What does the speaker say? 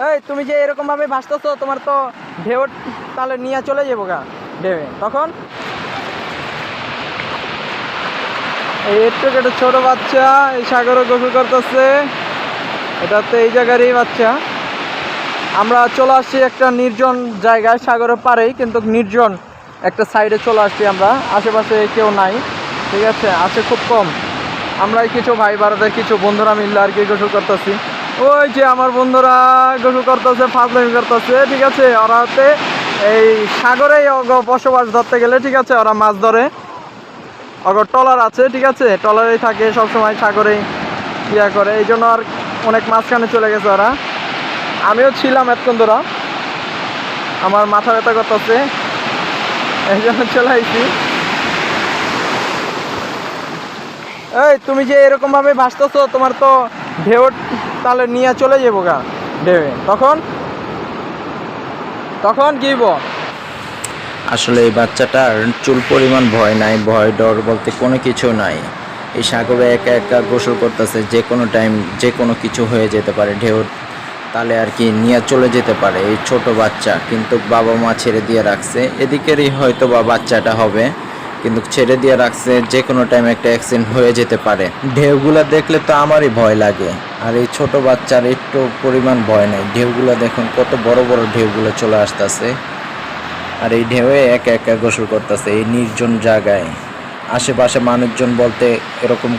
এই তুমি যে এরকম ভাবে ভাসতেছো, তোমার তো ঢেউ তাহলে নিয়ে চলে যাবো গা ঢেউয়ে। তখন এই একটু একটা ছোট বাচ্চা এই সাগরে গোসল করতেছে, এটা তো এই জায়গারই বাচ্চা। আমরা চলে আসছি একটা নির্জন জায়গায়, সাগরের পাড়েই কিন্তু নির্জন একটা সাইডে চলে আসছি আমরা। আশেপাশে কেউ নাই, ঠিক আছে, আছে খুব কম। আমরাই কিছু ভাই ভারতের কিছু বন্ধুরা মিললে আর কি গোসল করতেছি। ওই যে আমার বন্ধুরা গোসল করতেছে, ফাজলামি করতেছে, ঠিক আছে। ওরা হচ্ছে এই সাগরেই বসবাস ধরতে গেলে, ঠিক আছে, ওরা মাছ ধরে। অগর ট্রলার আছে, ঠিক আছে, ট্রলারেই থাকে সবসময়, সাগরেই ইয়া করে। এই জন্য আর অনেক মাঝখানে চলে গেছে ওরা। আমিও ছিলাম এতক্ষণ ধরা, আমার মাথা ব্যথা করতেছে, এই জন্য চলে আইছি। এই তুমি যে এরকম ভাবে ভাসতেছো, তোমার তো ঢেউ তাহলে নিয়ে চলে যাবো গা ঢেউয়ে। তখন তখন কি আসলে এই বাচ্চাটার চুল পরিমাণ ভয় নাই, ভয় ডর বলতে কোনো কিছু নাই। এই সাগরে একা একা গোসল করতেছে, যে কোনো টাইম যে কোনো কিছু হয়ে যেতে পারে, ঢেউ তাহলে আর কি নিয়ে চলে যেতে পারে। এই ছোট বাচ্চা কিন্তু বাবা মা ছেড়ে দিয়ে রাখছে, এদিকেরই হয়তো বা বাচ্চাটা হবে, কিন্তু ছেড়ে দিয়ে রাখছে, যে কোনো টাইম একটা অ্যাক্সিডেন্ট হয়ে যেতে পারে। ঢেউগুলা দেখলে তো আমারই ভয় লাগে, আর এই ছোট বাচ্চার একটু পরিমাণ ভয় নেই। ঢেউগুলা দেখুন কত বড় বড় ঢেউগুলো চলে আসতেছে, আর এই ঢেউয়ে একা একা গোসল করতেছে এই নির্জন জায়গায়। আশেপাশে মানুষজন বলতে এরকম